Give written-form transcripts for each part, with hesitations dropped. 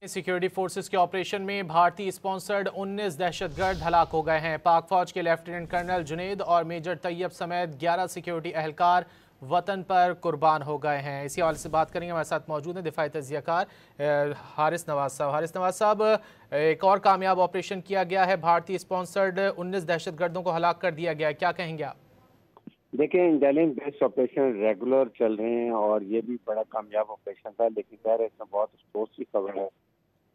Security forces के operation में भारतीय स्पॉन्सर्ड 19 दहशतगर्द हलाक हो गए हैं। पाक फौज के लेफ्टिनेंट कर्नल जुनेद और मेजर तैयब समेत 11 सिक्योरिटी एहलकार वतन पर कुर्बान हो गए हैं। इसी हवाले से बात करेंगे, हमारे साथ मौजूद हैं दिफाई तज्जियाकार हारिस नवाज साहब। हारिस नवाज साहब, एक और कामयाब ऑपरेशन किया गया है, भारतीय स्पॉन्सर्ड 19 दहशतगर्दों को हलाक कर दिया गया है, क्या कहेंगे आप? देखिए, इंटेलिजेंस बेस्ड ऑपरेशन रेगुलर चल रहे हैं और ये भी बड़ा कामयाब ऑपरेशन था, लेकिन खैर इसमें बहुत अफसोस की खबर है।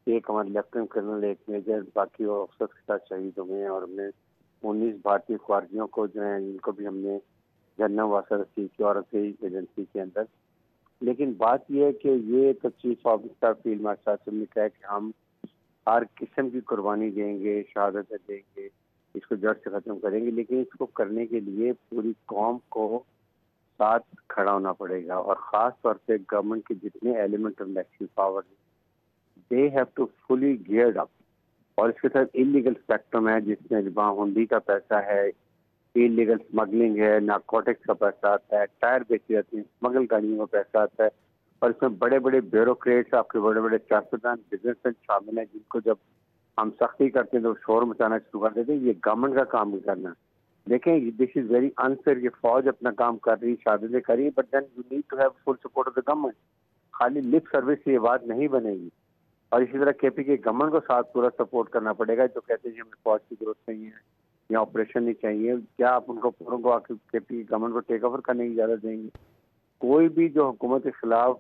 एक हमारे लेफ्टिनेंट कर्नल, एक मेजर, बाकी ऑफिसर के साथ शहीद हो गए हैं और हमने 19 भारतीय फौजियों को जो है इनको भी हमने जन्नत वासा रसीद की और एजेंसी के अंदर। लेकिन बात यह है कि ये तो चीफ ऑफिसर फील्ड मार्शल ने कहा कि हम हर किस्म की कुर्बानी देंगे, शहादतें देंगे, इसको जड़ से खत्म करेंगे, लेकिन इसको करने के लिए पूरी कौम को साथ खड़ा होना पड़ेगा और ख़ास तौर पे गवर्नमेंट के जितने element of election power they have to fully geared up. और इसके साथ इलीगल स्पेक्ट्रम है जिसमें वहाँ हुंडी का पैसा है, इलीगल स्मगलिंग है, नारकोटिक्स का पैसा आता है, टायर बेची जाती है, स्मगल गाड़ियों का पैसा आता है और इसमें बड़े बड़े ब्यूरोक्रेट्स, आपके बड़े बड़े सियासतदान, बिजनेसमैन शामिल हैं जिनको जब हम सख्ती करते हैं तो शोर मचाना शुरू कर देते हैं। ये गवर्नमेंट का काम भी करना। देखें, दिस इज वेरी अनफेयर। ये फौज अपना काम कर रही, शहादतें कर रही, but then you need to have full support of the government. खाली लिप सर्विस से ये बात नहीं बनेगी। और इसी तरह केपी के गवर्नमेंट को साथ पूरा सपोर्ट करना पड़ेगा। जो कहते हैं कि हमें फौज की जरूरत नहीं है या ऑपरेशन नहीं चाहिए, क्या आप उनको पूरों को आके केपी के गवर्नमेंट को टेक ओवर करने की इजाजत देंगे? कोई भी जो हुकूमत के खिलाफ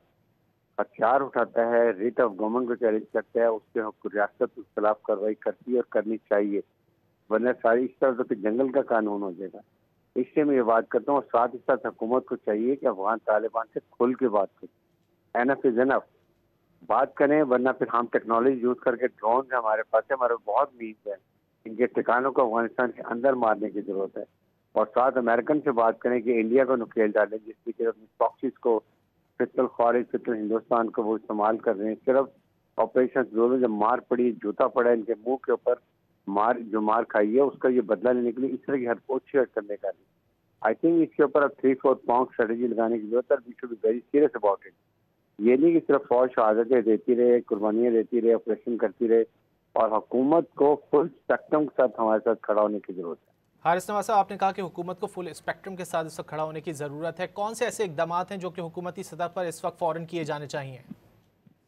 हथियार उठाता है, रेट ऑफ गवर्नमेंट को चैलेंज करता है, उसके रियासत के खिलाफ कार्रवाई करती है और करनी चाहिए, वरना सारी इस तरह से जंगल का कानून हो जाएगा। इससे मैं ये बात करता हूँ और साथ ही साथ हुकूमत को चाहिए कि अफगान तालिबान से खुल के बात करें। एनफ इज एनफ, बात करें, वरना फिर हम टेक्नोलॉजी यूज करके ड्रोन हमारे पास है, हमारे बहुत मीन्स है, इनके ठिकानों को अफगानिस्तान के अंदर मारने की जरूरत है। और साथ अमेरिकन से बात करें कि इंडिया को नुकेल डालें, जिसकी कि अपनी प्रॉक्सीज को फितल खारिज, फितल हिंदुस्तान को वो इस्तेमाल कर रहे हैं। सिर्फ ऑपरेशन जोरों जब मार पड़ी, जूता पड़ा इनके मुंह के ऊपर, मार खाई है, उसका ये बदला लेने के लिए इस तरह की हरपोची करने का नहीं। आई थिंक इसके ऊपर अब 3-4 पाउंड स्ट्रेटेजी लगाने की जरूरत है। We should be very serious about it. ये नहीं कि सिर्फ फौज शहादतें देती रहे, कुर्बानियां देती रहे, ऑपरेशन करती रहे, और हुकूमत को फुल स्पेक्ट्रम के साथ हमारे साथ खड़ा होने की जरूरत है। हारिस नवाज साहब, आपने कहा कि हुकूमत को फुल स्पेक्ट्रम के साथ इस वक्त खड़ा होने की ज़रूरत है। कौन से ऐसे इकदाम हैं जो कि हुकूमती सतह पर इस वक्त फ़ौरन किए जाने चाहिए?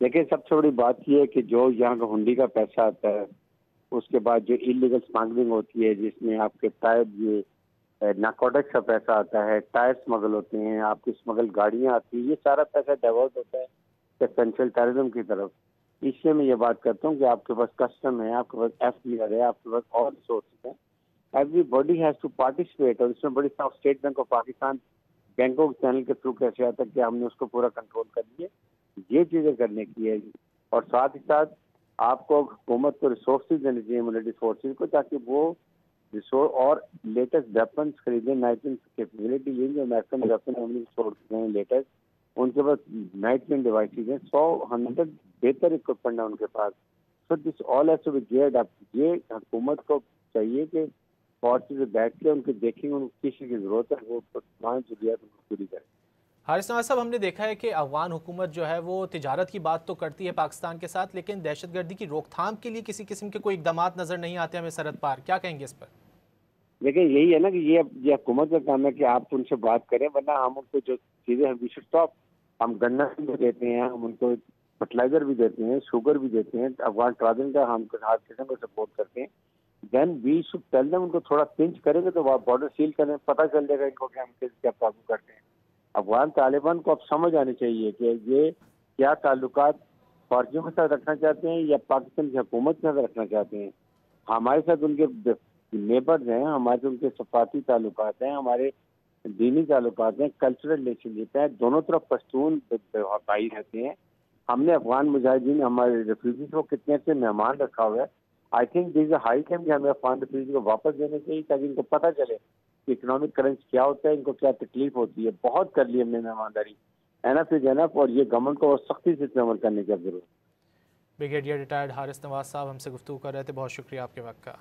देखिए, सबसे बड़ी बात यह है कि जो यहाँ का हुंडी का पैसा आता है, उसके बाद जो इलीगल स्मगलिंग होती है जिसमें आपके टायर, ये नारकोटिक्स का पैसा आता है, टायर स्मगल होते हैं, आपकी स्मगल गाड़ियाँ आती हैं, ये सारा पैसा डाइवर्ट होता है एसेंशियल टेररिज्म की तरफ। इसलिए मैं ये बात करता हूँ कि आपके पास कस्टम है, आपके पास FBR है, आपके पास और रिसोर्सेज हैं, एवरीबॉडी हैज टू पार्टिसिपेट। और इसमें बड़ी साफ स्टेट बैंक ऑफ पाकिस्तान बैंकों के चैनल के थ्रू कैसे आता है कि हमने उसको पूरा कंट्रोल कर लिया, ये चीजें करने की है। और साथ ही साथ आपको हुकूमत को रिसोर्सेज देने चाहिए मिलिट्री फोर्सेज को, ताकि वो रिसोर्स और लेटेस्ट वेपन खरीदें। नाइटिंग कैपेबिलिटी ये जो अमेरिकन वेपन हमने सोर्स हैं लेटेस्ट, उनके पास नाइट विंग डिवाइसेज हैं, 100 बेहतर इक्विपमेंट है उनके पास। So this all has to be geared up. ये हुकूमत को चाहिए कि फौज से बैठ के उनके देखेंगे उनको किसी की जरूरत है, वो जरूरियात उनको पूरी करें। हारिस नवाज साहब, हमने देखा है कि अफगान हुकूमत जो है वो तिजारत की बात तो करती है पाकिस्तान के साथ, लेकिन दहशतगर्दी की रोकथाम के लिए किसी किस्म के कोई इकदाम नजर नहीं आते हमें सरहद पार। क्या कहेंगे इस पर? देखिए, यही है ना कि ये हुकूमत का काम है कि आप उनसे बात करें, वरना हम उनको जो चीजें वी शुड स्टॉप। हम गन्ना भी देते हैं, हम उनको फर्टिलाइजर भी देते हैं, शुगर भी देते हैं, अफगान ट्राजन का हम हर किस्म को सपोर्ट करते हैं। Then we should tell them, उनको थोड़ा पिंच करेंगे तो बॉर्डर सील करें, पता चल जाएगा इनको कि हम क्या प्रॉब्लम करते हैं। अफगान तालिबान को अब समझ आनी चाहिए कि ये क्या ताल्लुकात फौजियों के साथ रखना चाहते हैं या पाकिस्तान की हुकूमत के साथ रखना चाहते हैं। हमारे साथ उनके नेबर्स हैं, हमारे उनके सफाती ताल्लुकात हैं, हमारे दीनी ताल्लुकात हैं, कल्चरल रिलेशनशिप है, दोनों तरफ पश्तून भाई रहते हैं। हमने अफगान मुजाहिदीन, हमारे रेफ्यूजीज को कितने से मेहमान रखा हुआ है। I think this is high time कि हमें अफगान रेफ्यूजी को वापस देने चाहिए, ताकि इनको पता चले कि इकोनॉमिक करंट क्या होता है, इनको क्या तकलीफ होती है। बहुत कर ली हमने मेहमानदारी, एनफ इज एनफ, और ये गवर्नमेंट को सख्ती से अमल करने की जरूरत है। ब्रिगेडियर रिटायर्ड हारिस नवाज साहब हमसे गुफ्तगू कर रहे थे, बहुत शुक्रिया आपके वक्त का।